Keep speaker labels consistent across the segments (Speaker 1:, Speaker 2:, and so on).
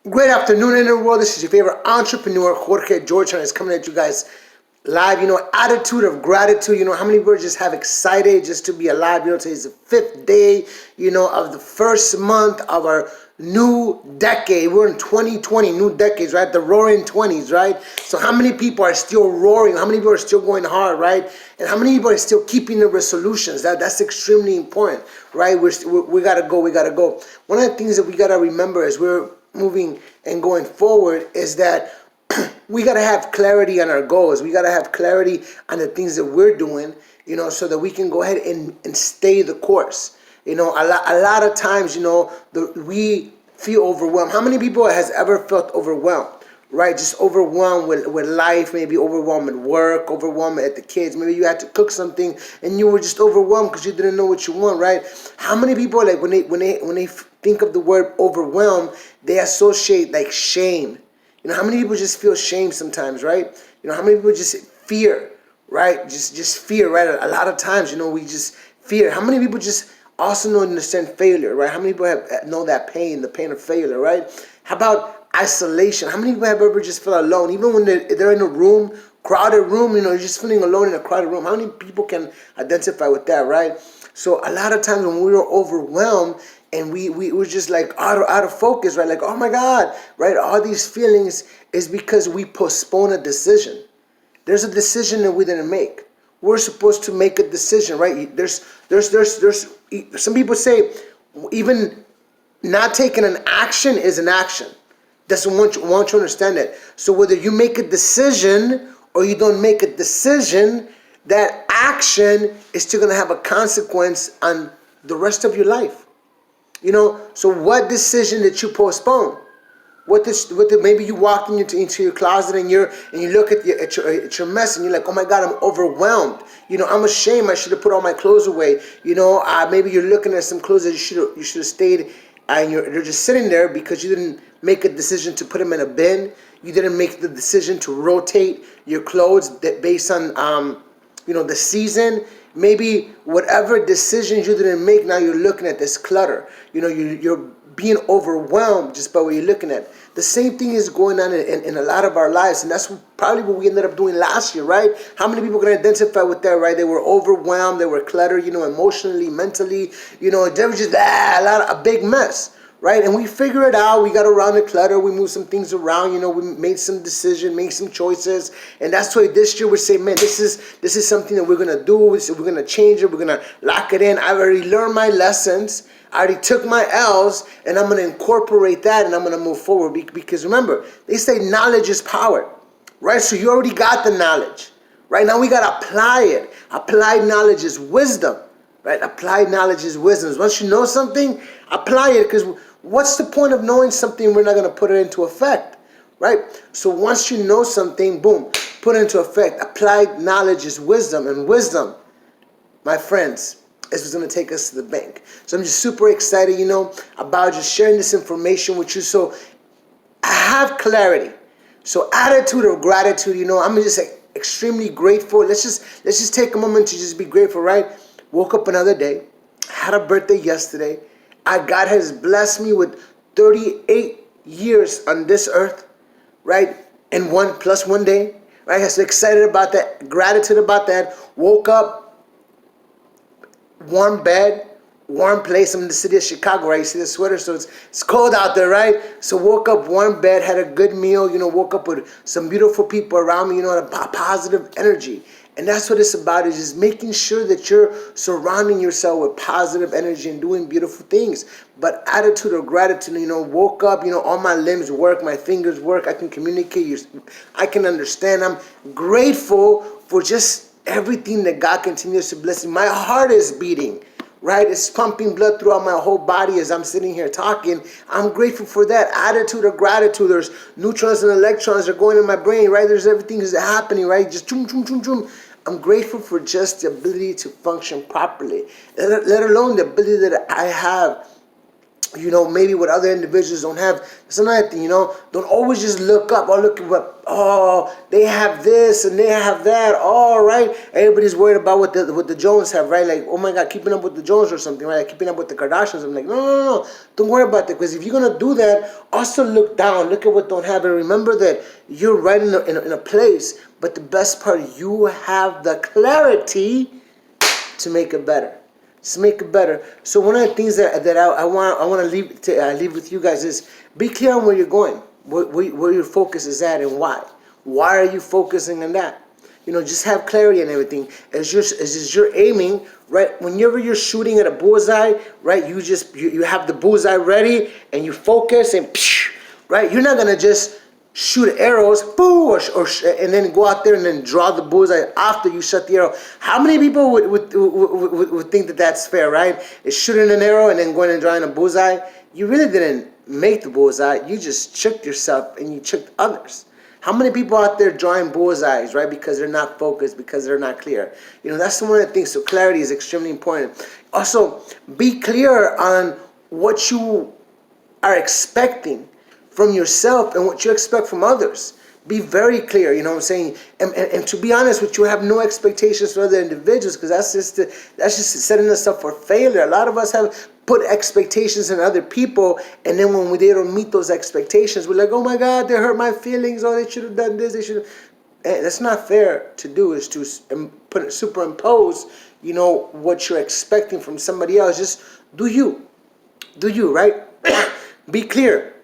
Speaker 1: Great afternoon, Interworld. This is your favorite entrepreneur, Jorge Georgetown, is coming at you guys live. Attitude of gratitude. How many people just have excited just to be alive? Today's the fifth day, of the first month of our new decade. We're in 2020, new decades, right? The roaring 20s, right? So how many people are still roaring? How many people are still going hard, right? And how many people are still keeping the resolutions? That's extremely important, right? We gotta go. We gotta go. One of the things that we gotta remember is we're moving and going forward is that we got to have clarity on our goals. We got to have clarity on the things that we're doing, so that we can go ahead and stay the course. A lot of times, we feel overwhelmed. How many people has ever felt overwhelmed? Right, just overwhelmed with life, maybe overwhelmed at work, overwhelmed at the kids. Maybe you had to cook something and you were just overwhelmed because you didn't know what you want. Right? How many people, like, when they think of the word overwhelmed, they associate like shame. How many people just feel shame sometimes, right? How many people just fear, right? Just fear, right? A lot of times, we just fear. How many people just also don't understand failure, right? How many people know that pain, the pain of failure, right? How about isolation? How many people have ever just felt alone? Even when they're in a room, crowded room, you're just feeling alone in a crowded room. How many people can identify with that, right? So a lot of times when we were overwhelmed and we were just like out of focus, right? Like, oh my God, right? All these feelings is because we postpone a decision. There's a decision that we didn't make. We're supposed to make a decision, right? There's some people say even not taking an action is an action. Doesn't want you to understand that. So whether you make a decision or you don't make a decision, that action is still going to have a consequence on the rest of your life. So what decision did you postpone? Maybe you walk into your closet and you look at your mess and you're like, oh my God, I'm overwhelmed. I'm ashamed. I should have put all my clothes away. Maybe you're looking at some clothes that you should have stayed, and they're just sitting there because you didn't make a decision to put them in a bin. You didn't make the decision to rotate your clothes based on the season. Maybe whatever decisions you didn't make, now you're looking at this clutter. You're being overwhelmed just by what you're looking at. The same thing is going on in a lot of our lives, and that's probably what we ended up doing last year, right? How many people can identify with that, right? They were overwhelmed, they were cluttered, emotionally, mentally, they were just a big mess. Right, and we figure it out. We got around the clutter. We moved some things around. We made some decisions, made some choices, and that's why this year we say, man, this is something that we're gonna do. We're gonna change it. We're gonna lock it in. I already learned my lessons. I already took my L's, and I'm gonna incorporate that, and I'm gonna move forward. Because remember, they say knowledge is power, right? So you already got the knowledge. Right now we gotta apply it. Applied knowledge is wisdom. Right? Applied knowledge is wisdom. Once you know something, apply it, because what's the point of knowing something we're not going to put it into effect, right? So once you know something, boom, put it into effect. Applied knowledge is wisdom, and wisdom, my friends, is what's going to take us to the bank. So I'm just super excited, about just sharing this information with you. So I have clarity. So attitude of gratitude, I'm just extremely grateful. Let's just take a moment to just be grateful, right? Woke up another day, had a birthday yesterday. God has blessed me with 38 years on this earth, right? And one day, right? I'm so excited about that, gratitude about that. Woke up, warm bed, warm place. I'm in the city of Chicago, right? You see the sweater, so it's cold out there, right? So woke up, warm bed, had a good meal, woke up with some beautiful people around me, a positive energy. And that's what it's about, is just making sure that you're surrounding yourself with positive energy and doing beautiful things. But attitude of gratitude, woke up, all my limbs work, my fingers work, I can communicate, I can understand. I'm grateful for just everything that God continues to bless me. My heart is beating, right? It's pumping blood throughout my whole body as I'm sitting here talking. I'm grateful for that attitude of gratitude. There's neutrons and electrons that are going in my brain, right? There's everything is happening, right? Just choom, choom, choom, choom. I'm grateful for just the ability to function properly, let alone the ability that I have maybe what other individuals don't have. That's another thing, don't always just look up or look at what, they have this and they have that. All right, everybody's worried about what the Jones have, right? Like, oh my God, keeping up with the Jones or something, right? Like keeping up with the Kardashians. I'm like, no, don't worry about that, because if you're gonna do that, also look down, look at what don't have, and remember that you're right in a place. But the best part, you have the clarity to make it better. To make it better. So one of the things that I want to leave with you guys is be clear on where you're going, where your focus is at, and why. Why are you focusing on that? Just have clarity and everything. As you're aiming, right? Whenever you're shooting at a bullseye, right? You have the bullseye ready and you focus and right? You're not gonna just shoot arrows, boo, and then go out there and then draw the bullseye after you shot the arrow. How many people would think that that's fair, right? It's shooting an arrow and then going and drawing a bullseye. You really didn't make the bullseye. You just tricked yourself and you tricked others. How many people out there drawing bullseyes, right? Because they're not focused, because they're not clear. That's one of the things. So clarity is extremely important. Also, be clear on what you are expecting from yourself and what you expect from others. Be very clear, what I'm saying? And to be honest with you, have no expectations for other individuals, because that's just setting us up for failure. A lot of us have put expectations in other people, and then when they don't meet those expectations, we're like, oh my God, they hurt my feelings, oh, they should have done this, they should have. That's not fair to do, is to superimpose, what you're expecting from somebody else. Just do you, right? Be clear.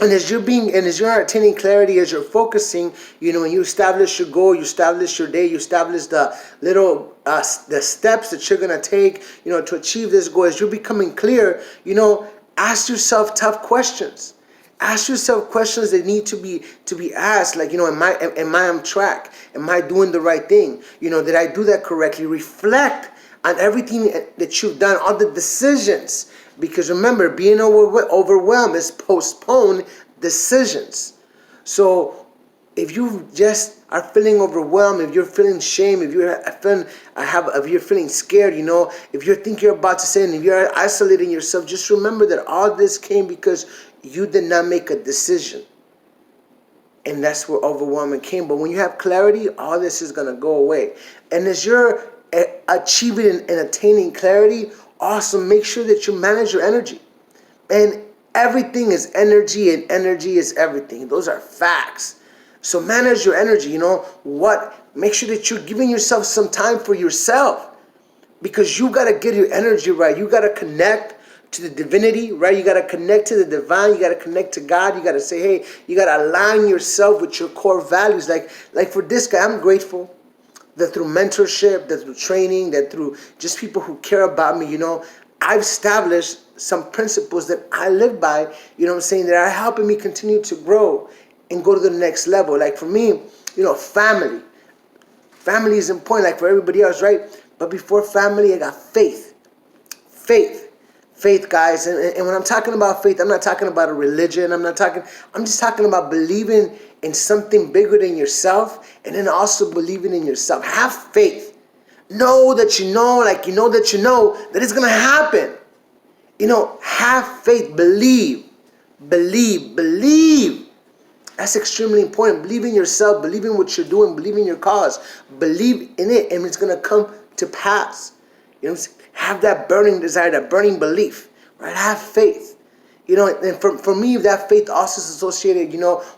Speaker 1: And as you're attaining clarity, as you're focusing, when you establish your goal, you establish your day, you establish the little the steps that you're gonna take, to achieve this goal. As you're becoming clear, ask yourself tough questions. Ask yourself questions that need to be asked. Like, am I on track? Am I doing the right thing? Did I do that correctly? Reflect on everything that you've done, all the decisions. Because remember, being overwhelmed is postpone decisions. So if you just are feeling overwhelmed, if you're feeling shame, if you're feeling scared, if you think you're about to sin, if you're isolating yourself, just remember that all this came because you did not make a decision. And that's where overwhelming came. But when you have clarity, all this is going to go away. And as you're achieving and attaining clarity, also make sure that you manage your energy. And everything is energy, and energy is everything. Those are facts. So manage your energy. Make sure that you're giving yourself some time for yourself, because you got to get your energy right. You got to connect to the divinity, right? You got to connect to the divine. You got to connect to God. You got to say, hey, you got to align yourself with your core values. Like for this guy, I'm grateful that through mentorship, that through training, that through just people who care about me, I've established some principles that I live by, that are helping me continue to grow and go to the next level. Like for me, family. Family is important, like for everybody else, right? But before family, I got faith. Faith, guys. And when I'm talking about faith, I'm not talking about a religion. I'm just talking about believing in something bigger than yourself, and then also believing in yourself. Have faith. Know that that it's going to happen. Have faith. Believe. That's extremely important. Believe in yourself. Believe in what you're doing. Believe in your cause. Believe in it, and it's going to come to pass. Have that burning desire, that burning belief, right? Have faith. And for me, that faith also is associated,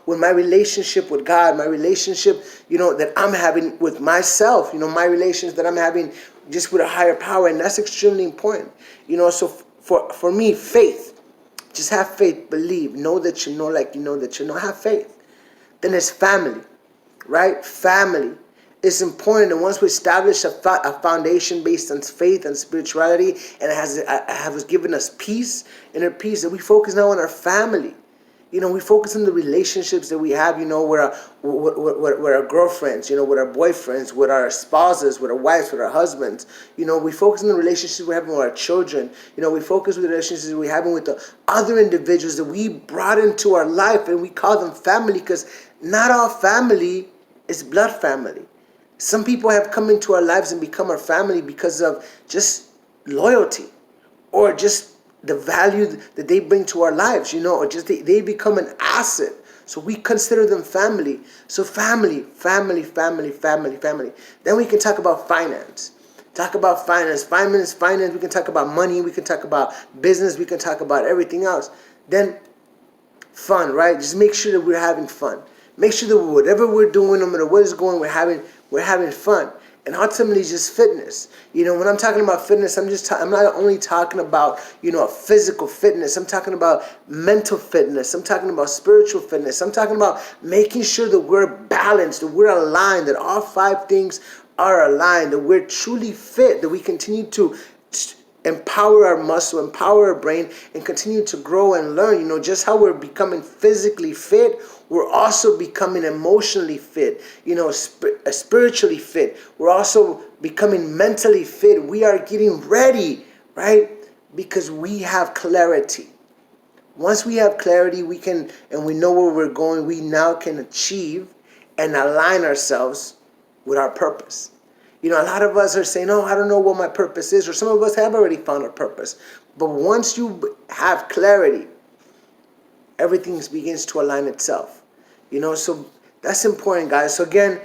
Speaker 1: with my relationship with God, my relationship, that I'm having with myself, my relations that I'm having just with a higher power. And that's extremely important. So for me, faith, just have faith, believe, know that you know, have faith. Then there's family, right? Family. It's important that once we establish a foundation based on faith and spirituality, and it has given us peace, inner peace, that we focus now on our family. We focus on the relationships that we have, with our girlfriends, with our boyfriends, with our spouses, with our wives, with our husbands. We focus on the relationships we're having with our children. We focus on the relationships we're having with the other individuals that we brought into our life, and we call them family, because not all family is blood family. Some people have come into our lives and become our family because of just loyalty, or just the value that they bring to our lives, or just they become an asset. So we consider them family. So family, family, family, family, family. Then we can talk about finance. Talk about finance. Finance. We can talk about money. We can talk about business. We can talk about everything else. Then fun, right? Just make sure that we're having fun. Make sure that whatever we're doing, no matter what is going, we're having fun. And ultimately, just fitness. When I'm talking about fitness, I'm not only talking about a physical fitness. I'm talking about mental fitness. I'm talking about spiritual fitness. I'm talking about making sure that we're balanced, that we're aligned, that all 5 things are aligned, that we're truly fit, that we continue to empower our muscle, empower our brain, and continue to grow and learn. Just how we're becoming physically fit, we're also becoming emotionally fit, spiritually fit. We're also becoming mentally fit. We are getting ready, right? Because we have clarity. Once we have clarity, we can, and we know where we're going, we now can achieve and align ourselves with our purpose. A lot of us are saying, oh, I don't know what my purpose is, or some of us have already found our purpose. But once you have clarity, everything begins to align itself. So that's important, guys. So again,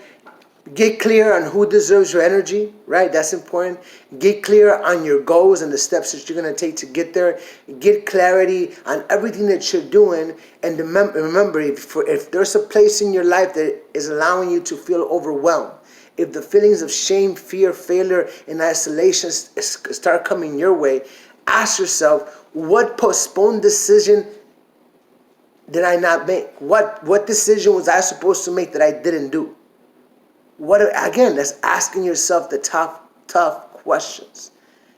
Speaker 1: get clear on who deserves your energy, right? That's important. Get clear on your goals and the steps that you're going to take to get there. Get clarity on everything that you're doing. And remember, if there's a place in your life that is allowing you to feel overwhelmed, if the feelings of shame, fear, failure, and isolation start coming your way, ask yourself, what postponed decision did I not make? What decision was I supposed to make that I didn't do? Again, that's asking yourself the tough questions.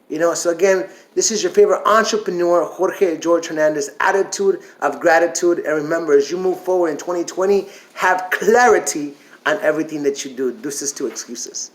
Speaker 1: So again, this is your favorite entrepreneur, Jorge George Hernandez, attitude of gratitude. And remember, as you move forward in 2020, have clarity on everything that you do. Deuces to excuses.